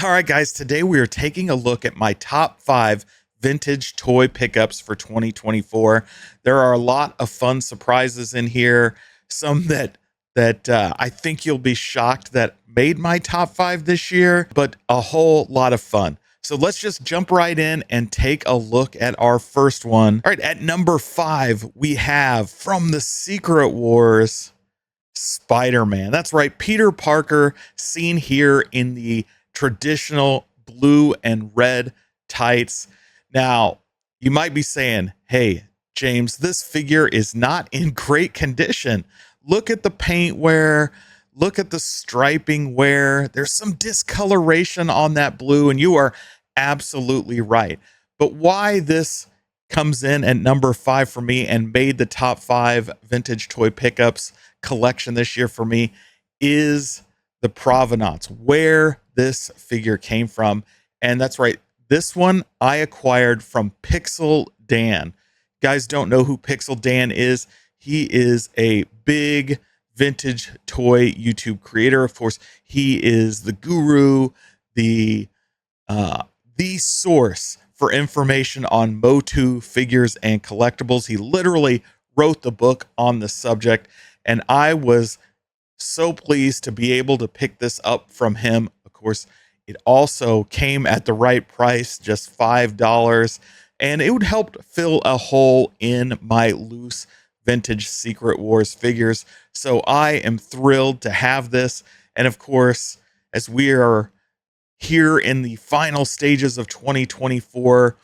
All right, guys, today we are taking a look at my top 5 vintage toy pickups for 2024. There are a lot of fun surprises in here, some that I think you'll be shocked that made my top 5 this year, but a whole lot of fun. So let's just jump right in and take a look at our first one. All right, at number 5, we have from the Secret Wars, Spider-Man. That's right, Peter Parker, seen here in the traditional blue and red tights. Now, you might be saying, hey, James, this figure is not in great condition. Look at the paint wear. Look at the striping wear. There's some discoloration on that blue, and you are absolutely right. But why this comes in at number 5 for me and made the top 5 vintage toy pickups collection this year for me is the provenance, where this figure came from. And that's right, this one I acquired from Pixel Dan. Guys don't know who Pixel Dan is. He is a big vintage toy YouTube creator. Of course, he is the guru, the source for information on Motu figures and collectibles. He literally wrote the book on the subject, and I was so pleased to be able to pick this up from him. Of course, it also came at the right price, just $5, and it would help fill a hole in my loose vintage Secret Wars figures. So I am thrilled to have this. And of course, as we are here in the final stages of 2024,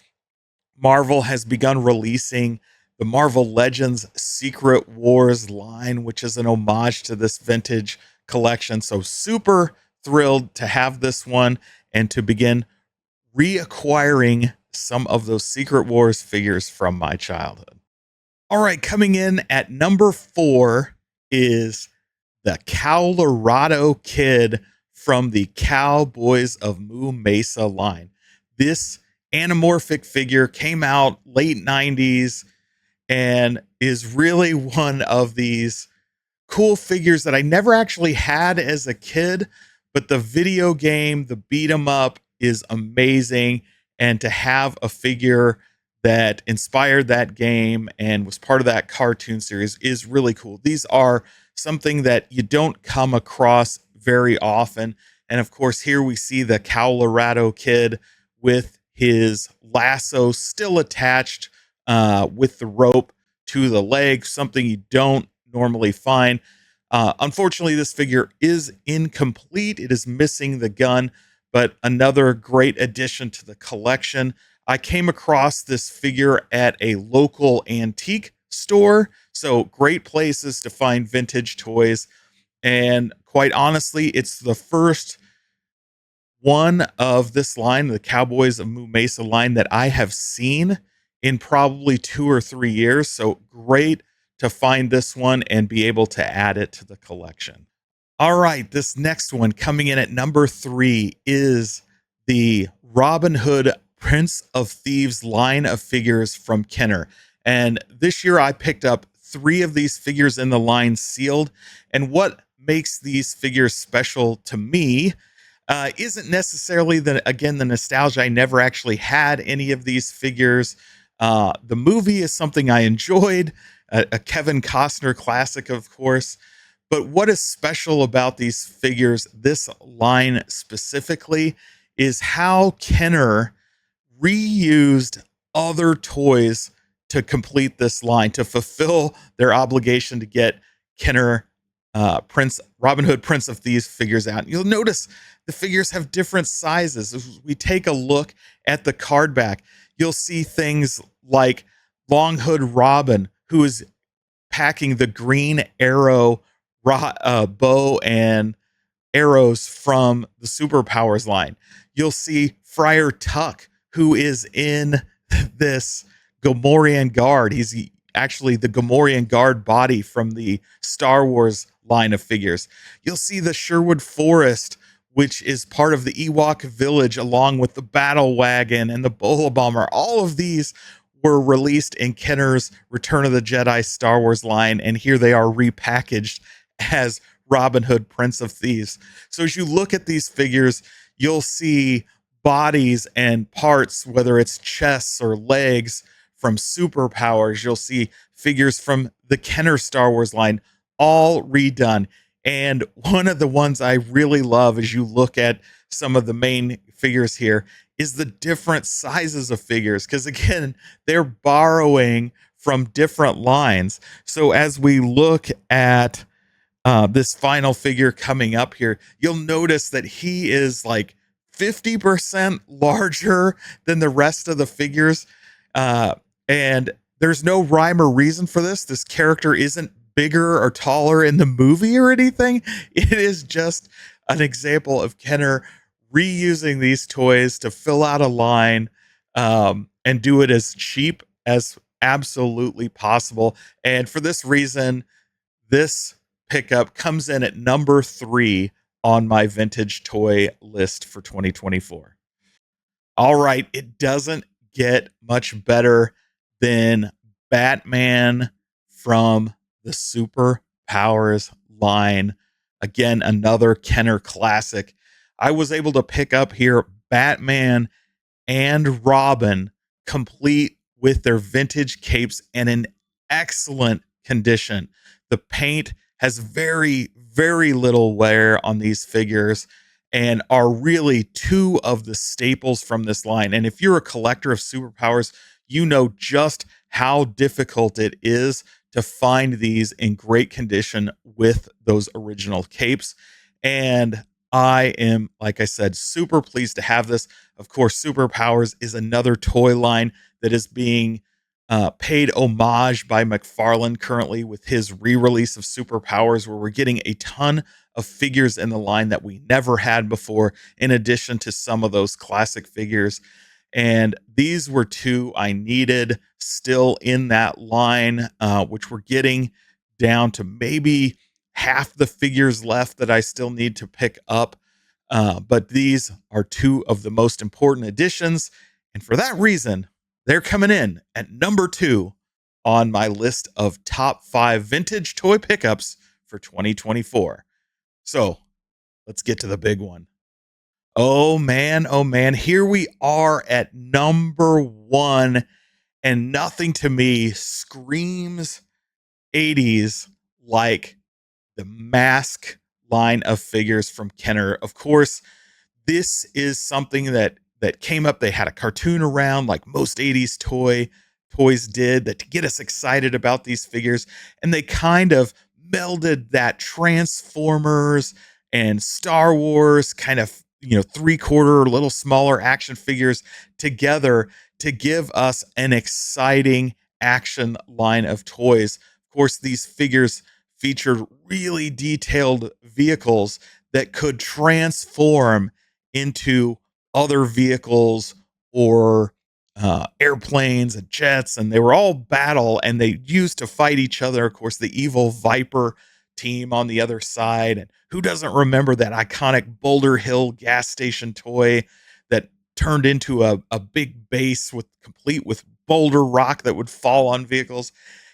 Marvel has begun releasing the Marvel Legends Secret Wars line, which is an homage to this vintage collection. So super thrilled to have this one and to begin reacquiring some of those Secret Wars figures from my childhood. All right, coming in at number 4 is the Colorado Kid from the Cowboys of Moo Mesa line. This anamorphic figure came out late 90s and is really one of these cool figures that I never actually had as a kid, but the video game, the beat 'em up, is amazing. And to have a figure that inspired that game and was part of that cartoon series is really cool. These are something that you don't come across very often. And of course, here we see the Colorado Kid with his lasso still attached with the rope to the leg, something you don't normally find. Unfortunately, this figure is incomplete. It is missing the gun, but another great addition to the collection. I came across this figure at a local antique store, so great places to find vintage toys. And quite honestly, it's the first one of this line, the Cowboys of Moo Mesa line, that I have seen in probably 2 or 3 years. So great to find this one and be able to add it to the collection. All right, this next one coming in at number 3 is the Robin Hood Prince of Thieves line of figures from Kenner. And this year I picked up 3 of these figures in the line sealed. And what makes these figures special to me isn't necessarily the nostalgia. I never actually had any of these figures. The movie is something I enjoyed, a Kevin Costner classic, of course. But what is special about these figures, this line specifically, is how Kenner reused other toys to complete this line, to fulfill their obligation to get Kenner Robin Hood Prince of Thieves figures out. You'll notice the figures have different sizes. As we take a look at the card back, you'll see things like Long Hood Robin, who is packing the green arrow bow and arrows from the Superpowers line. You'll see Friar Tuck, who is in this Gamorrean Guard. He's actually the Gamorrean Guard body from the Star Wars line of figures. You'll see the Sherwood Forest, which is part of the Ewok village, along with the Battle Wagon and the Bola Bomber. All of these were released in Kenner's Return of the Jedi Star Wars line, and here they are repackaged as Robin Hood Prince of Thieves. So as you look at these figures, you'll see bodies and parts, whether it's chests or legs from Superpowers. You'll see figures from the Kenner Star Wars line, all redone. And one of the ones I really love as you look at some of the main figures here is the different sizes of figures. Because again, they're borrowing from different lines. So as we look at this final figure coming up here, you'll notice that he is like 50% larger than the rest of the figures. And there's no rhyme or reason for this. This character isn't bigger or taller in the movie or anything. It is just an example of Kenner reusing these toys to fill out a line, and do it as cheap as absolutely possible. And for this reason, this pickup comes in at number 3 on my vintage toy list for 2024. All right, it doesn't get much better than Batman from the Superpowers line. Again, another Kenner classic. I was able to pick up here Batman and Robin complete with their vintage capes and in excellent condition. The paint has very, very little wear on these figures and are really two of the staples from this line. And if you're a collector of Superpowers, you know just how difficult it is to find these in great condition with those original capes. And I am, like I said, super pleased to have this. Of course, Superpowers is another toy line that is being paid homage by McFarlane currently with his re-release of Superpowers, where we're getting a ton of figures in the line that we never had before, in addition to some of those classic figures. And these were two I needed still in that line, which we're getting down to maybe half the figures left that I still need to pick up. But these are two of the most important additions. And for that reason, they're coming in at number 2 on my list of top 5 vintage toy pickups for 2024. So let's get to the big one. Oh man, here we are at number 1, and nothing to me screams 80s like the Mask line of figures from Kenner. Of course, this is something that came up. They had a cartoon around like most 80s toys did, that to get us excited about these figures, and they kind of melded that Transformers and Star Wars kind of, 3/4 little smaller action figures together to give us an exciting action line of toys. Of course, these figures featured really detailed vehicles that could transform into other vehicles or airplanes and jets, and they were all battle and they used to fight each other. Of course, the evil Viper team on the other side. And who doesn't remember that iconic Boulder Hill gas station toy that turned into a big base complete with boulder rock that would fall on vehicles?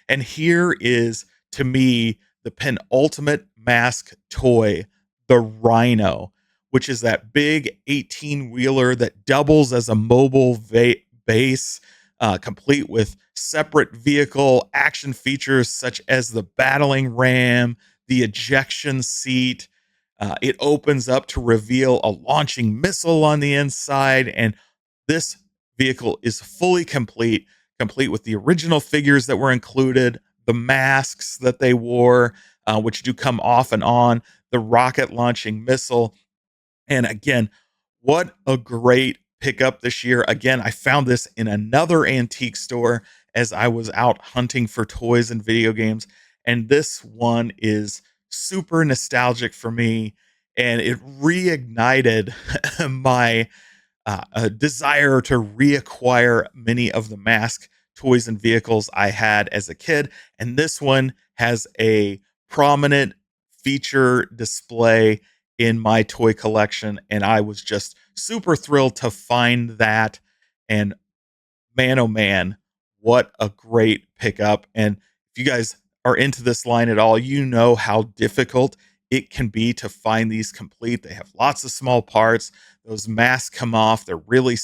And here is, to me, the penultimate Mask toy, the Rhino, which is that big 18-wheeler that doubles as a mobile base, complete with separate vehicle action features such as the battling ram, the ejection seat. It opens up to reveal a launching missile on the inside, and this vehicle is fully complete with the original figures that were included, the masks that they wore, which do come off and on, the rocket launching missile. And again, what a great pickup this year. Again, I found this in another antique store as I was out hunting for toys and video games. And this one is super nostalgic for me. And it reignited my desire to reacquire many of the Mask toys and vehicles I had as a kid. And this one has a prominent feature display in my toy collection, and I was just super thrilled to find that. And man, oh man, what a great pickup. And if you guys are into this line at all, you know how difficult it can be to find these complete. They have lots of small parts. those masks come off. They're really,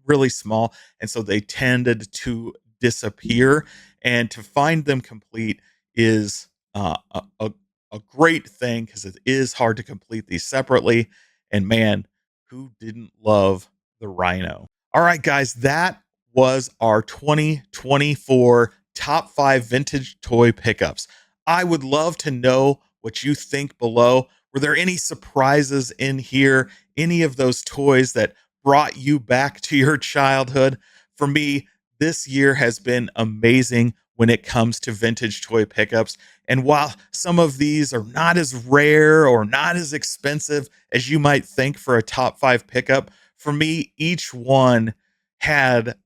really small. And so they tended to disappear. And to find them complete is a great thing because it is hard to complete these separately. And man, who didn't love the rhino? All right, guys, that was our 2024 top 5 vintage toy pickups. I would love to know what you think below. Were there any surprises in here? Any of those toys that brought you back to your childhood? For me, this year has been amazing when it comes to vintage toy pickups. And while some of these are not as rare or not as expensive as you might think for a top 5 pickup, for me, each one had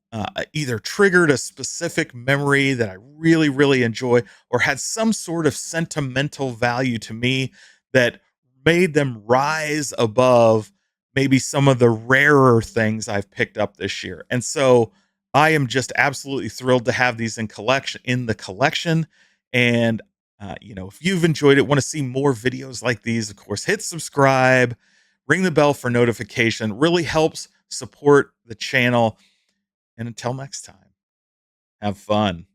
either triggered a specific memory that I really, really enjoy or had some sort of sentimental value to me that made them rise above maybe some of the rarer things I've picked up this year. And so I am just absolutely thrilled to have these in the collection. And if you've enjoyed it, want to see more videos like these, of course, hit subscribe, ring the bell for notification. Really helps support the channel. And until next time, have fun.